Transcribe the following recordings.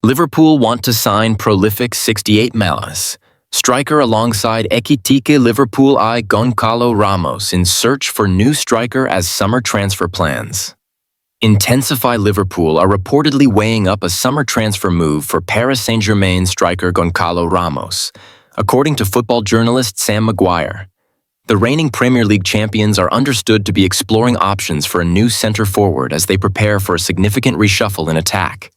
Liverpool want to sign prolific 68 Melas striker alongside Ekitike. Liverpool eye Goncalo Ramos in search for new striker as summer transfer plans. Intensify. Liverpool are reportedly weighing up a summer transfer move for Paris Saint-Germain striker Goncalo Ramos, according to football journalist Sam Maguire. The reigning Premier League champions are understood to be exploring options for a new centre-forward as they prepare for a significant reshuffle in attack.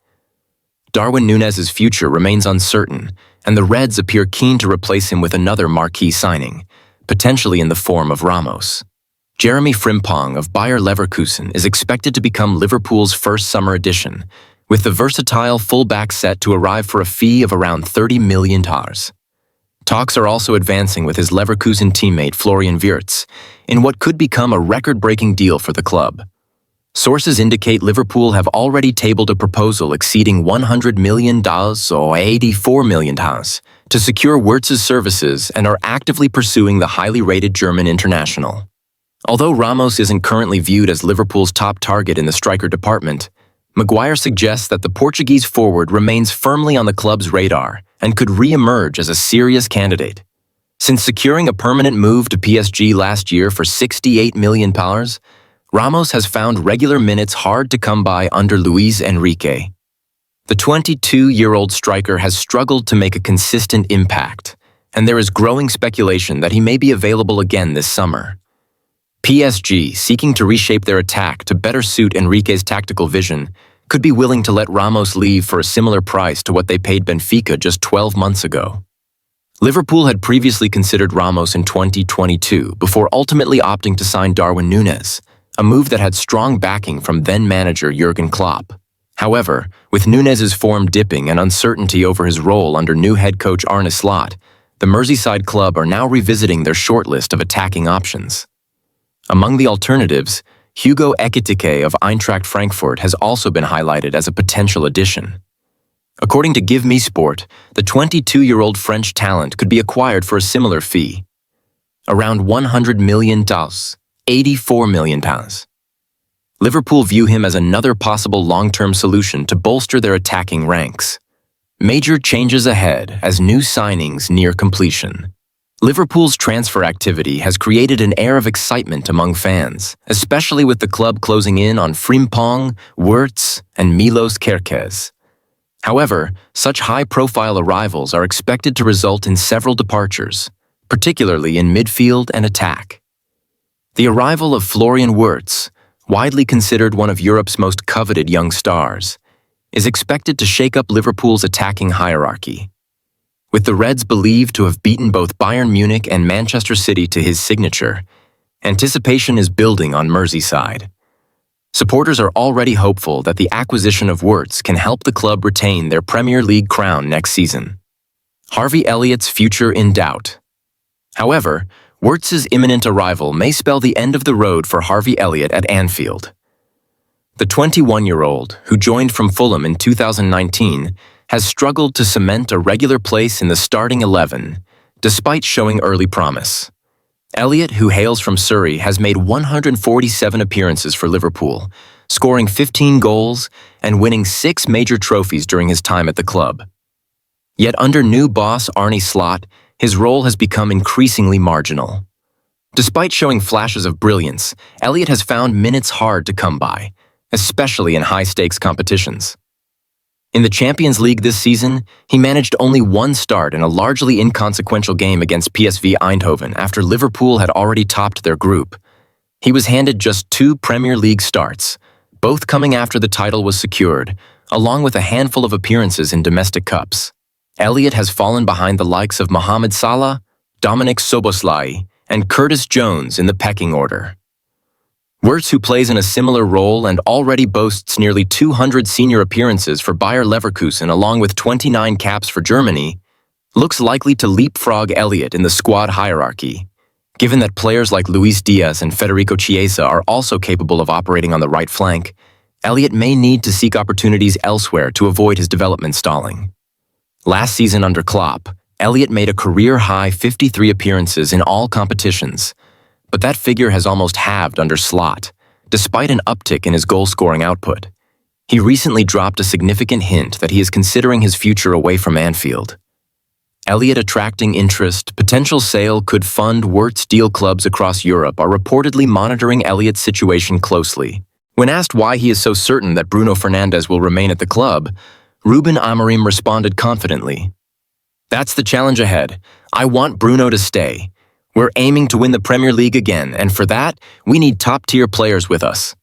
Darwin Núñez's future remains uncertain, and the Reds appear keen to replace him with another marquee signing, potentially in the form of Ramos. Jeremy Frimpong of Bayer Leverkusen is expected to become Liverpool's first summer addition, with the versatile fullback set to arrive for a fee of around $30 million. Talks are also advancing with his Leverkusen teammate Florian Wirtz in what could become a record-breaking deal for the club. Sources indicate Liverpool have already tabled a proposal exceeding $100 million or $84 million to secure Wirtz's services and are actively pursuing the highly rated German international. Although Ramos isn't currently viewed as Liverpool's top target in the striker department, Maguire suggests that the Portuguese forward remains firmly on the club's radar and could re-emerge as a serious candidate. Since securing a permanent move to PSG last year for £68 million, Ramos has found regular minutes hard to come by under Luis Enrique. The 22-year-old striker has struggled to make a consistent impact, and there is growing speculation that he may be available again this summer. PSG, seeking to reshape their attack to better suit Enrique's tactical vision, could be willing to let Ramos leave for a similar price to what they paid Benfica just 12 months ago. Liverpool had previously considered Ramos in 2022 before ultimately opting to sign Darwin Núñez, a move that had strong backing from then-manager Jurgen Klopp. However, with Núñez's form dipping and uncertainty over his role under new head coach Arne Slot, the Merseyside club are now revisiting their shortlist of attacking options. Among the alternatives, Hugo Ekitike of Eintracht Frankfurt has also been highlighted as a potential addition. According to Give Me Sport, the 22-year-old French talent could be acquired for a similar fee, around $100 million. £84 million. Liverpool view him as another possible long-term solution to bolster their attacking ranks. Major changes ahead as new signings near completion. Liverpool's transfer activity has created an air of excitement among fans, especially with the club closing in on Frimpong, Wirtz, and Milos Kerkez. However, such high-profile arrivals are expected to result in several departures, particularly in midfield and attack. The arrival of Florian Wirtz, widely considered one of Europe's most coveted young stars, is expected to shake up Liverpool's attacking hierarchy. With the Reds believed to have beaten both Bayern Munich and Manchester City to his signature, anticipation is building on Merseyside. Supporters are already hopeful that the acquisition of Wirtz can help the club retain their Premier League crown next season. Harvey Elliott's future in doubt. However, Wirtz's imminent arrival may spell the end of the road for Harvey Elliott at Anfield. The 21-year-old, who joined from Fulham in 2019, has struggled to cement a regular place in the starting 11, despite showing early promise. Elliott, who hails from Surrey, has made 147 appearances for Liverpool, scoring 15 goals and winning 6 major trophies during his time at the club. Yet under new boss Arne Slot, his role has become increasingly marginal. Despite showing flashes of brilliance, Elliott has found minutes hard to come by, especially in high-stakes competitions. In the Champions League this season, he managed only one start in a largely inconsequential game against PSV Eindhoven after Liverpool had already topped their group. He was handed just 2 Premier League starts, both coming after the title was secured, along with a handful of appearances in domestic cups. Elliott has fallen behind the likes of Mohamed Salah, Dominic Szoboszlai, and Curtis Jones in the pecking order. Wirtz, who plays in a similar role and already boasts nearly 200 senior appearances for Bayer Leverkusen along with 29 caps for Germany, looks likely to leapfrog Elliott in the squad hierarchy, given that players like Luis Diaz and Federico Chiesa are also capable of operating on the right flank. Elliott may need to seek opportunities elsewhere to avoid his development stalling. Last season under Klopp, Elliott made a career-high 53 appearances in all competitions, but that figure has almost halved under Slot, despite an uptick in his goal-scoring output. He recently dropped a significant hint that he is considering his future away from Anfield. Elliott attracting interest, potential sale could fund Wirtz deal clubs across Europe are reportedly monitoring Elliott's situation closely. When asked why he is so certain that Bruno Fernandes will remain at the club, Ruben Amorim responded confidently. "That's the challenge ahead. I want Bruno to stay. We're aiming to win the Premier League again, and for that, we need top-tier players with us."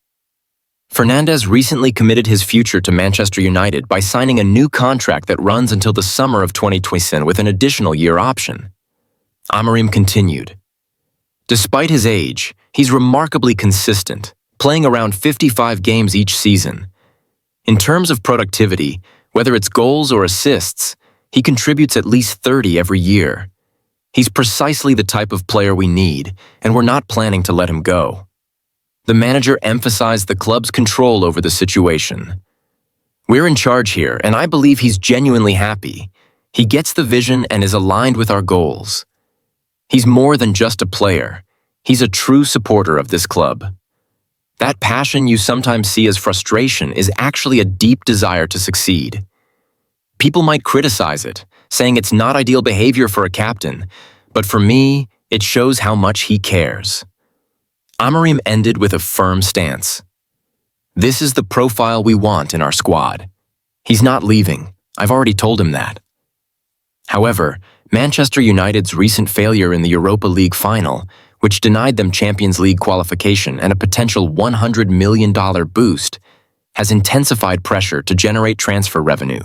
Fernandes recently committed his future to Manchester United by signing a new contract that runs until the summer of 2027 with an additional year option. Amorim continued. Despite his age, he's remarkably consistent, playing around 55 games each season. In terms of productivity, whether it's goals or assists, he contributes at least 30 every year. He's precisely the type of player we need, and we're not planning to let him go. The manager emphasized the club's control over the situation. "We're in charge here, and I believe he's genuinely happy. He gets the vision and is aligned with our goals. He's more than just a player. He's a true supporter of this club." That passion you sometimes see as frustration is actually a deep desire to succeed. People might criticize it, saying it's not ideal behavior for a captain, but for me, it shows how much he cares. Amorim ended with a firm stance. "This is the profile we want in our squad. He's not leaving. I've already told him that." However, Manchester United's recent failure in the Europa League final, which denied them Champions League qualification and a potential $100 million boost, has intensified pressure to generate transfer revenue.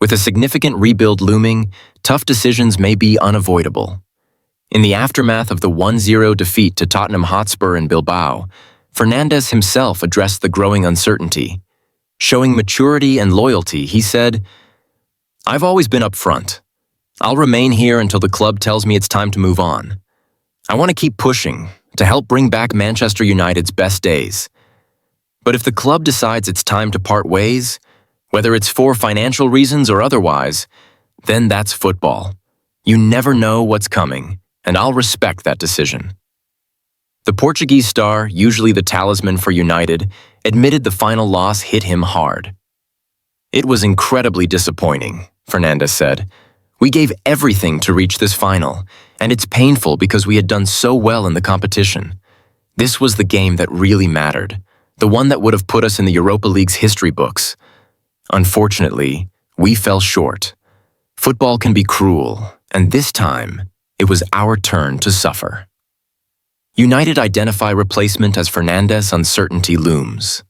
With a significant rebuild looming, tough decisions may be unavoidable. In the aftermath of the 1-0 defeat to Tottenham Hotspur in Bilbao, Fernandes himself addressed the growing uncertainty. Showing maturity and loyalty, he said, "I've always been upfront. I'll remain here until the club tells me it's time to move on. I want to keep pushing to help bring back Manchester United's best days. But if the club decides it's time to part ways, whether it's for financial reasons or otherwise, then that's football. You never know what's coming, and I'll respect that decision." The Portuguese star, usually the talisman for United, admitted the final loss hit him hard. "It was incredibly disappointing," Fernandes said. "We gave everything to reach this final, and it's painful because we had done so well in the competition. This was the game that really mattered, the one that would have put us in the Europa League's history books. Unfortunately, we fell short. Football can be cruel, and this time, it was our turn to suffer." United identify replacement as Fernandes uncertainty looms.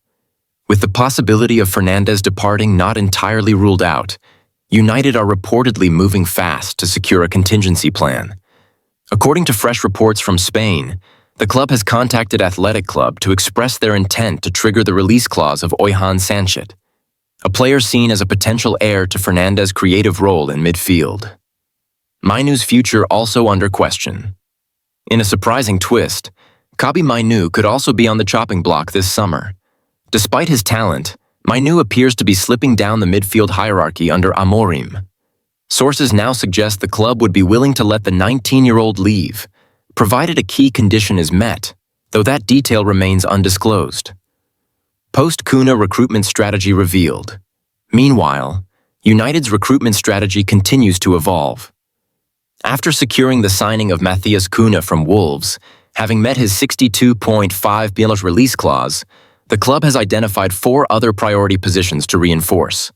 With the possibility of Fernandes departing not entirely ruled out, United are reportedly moving fast to secure a contingency plan. According to fresh reports from Spain, the club has contacted Athletic Club to express their intent to trigger the release clause of Oihan Sanchez, a player seen as a potential heir to Fernandes' creative role in midfield. Mainoo's future also under question. In a surprising twist, Kobbie Mainoo could also be on the chopping block this summer. Despite his talent, Mainoo appears to be slipping down the midfield hierarchy under Amorim. Sources now suggest the club would be willing to let the 19-year-old leave, provided a key condition is met, though that detail remains undisclosed. Post-Kuna recruitment strategy revealed. Meanwhile, United's recruitment strategy continues to evolve. After securing the signing of Matthias Cunha from Wolves, having met his $62.5 million release clause, the club has identified 4 other priority positions to reinforce.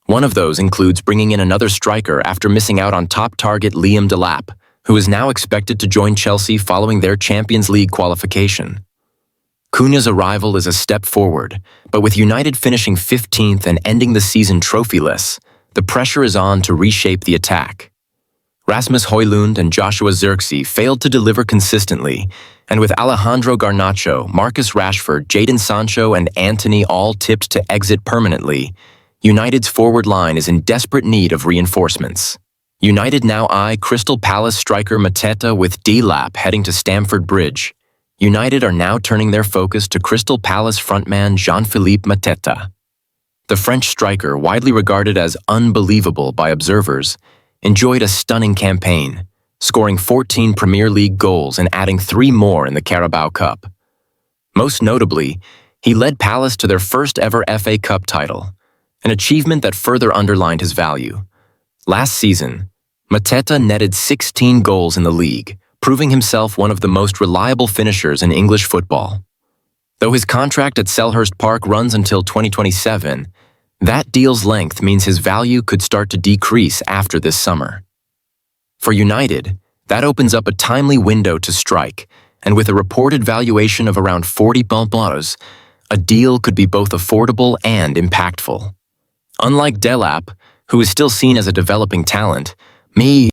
One of those includes bringing in another striker after missing out on top target Liam Delap, who is now expected to join Chelsea following their Champions League qualification. Cunha's arrival is a step forward, but with United finishing 15th and ending the season trophyless, the pressure is on to reshape the attack. Rasmus Højlund and Joshua Zirkzee failed to deliver consistently, and with Alejandro Garnacho, Marcus Rashford, Jadon Sancho, and Antony all tipped to exit permanently, United's forward line is in desperate need of reinforcements. United now eye Crystal Palace striker Mateta with Delap heading to Stamford Bridge. United are now turning their focus to Crystal Palace frontman Jean-Philippe Mateta. The French striker, widely regarded as unbelievable by observers, enjoyed a stunning campaign, scoring 14 Premier League goals and adding 3 more in the Carabao Cup. Most notably, He led Palace to their first ever FA Cup title, an achievement that further underlined his value. Last season, Mateta netted 16 goals in the league, proving himself one of the most reliable finishers in English football. Though his contract at Selhurst Park runs until 2027, that deal's length means his value could start to decrease after this summer. For United, that opens up a timely window to strike, and with a reported valuation of around 40 million, a deal could be both affordable and impactful. Unlike Delap, who is still seen as a developing talent, me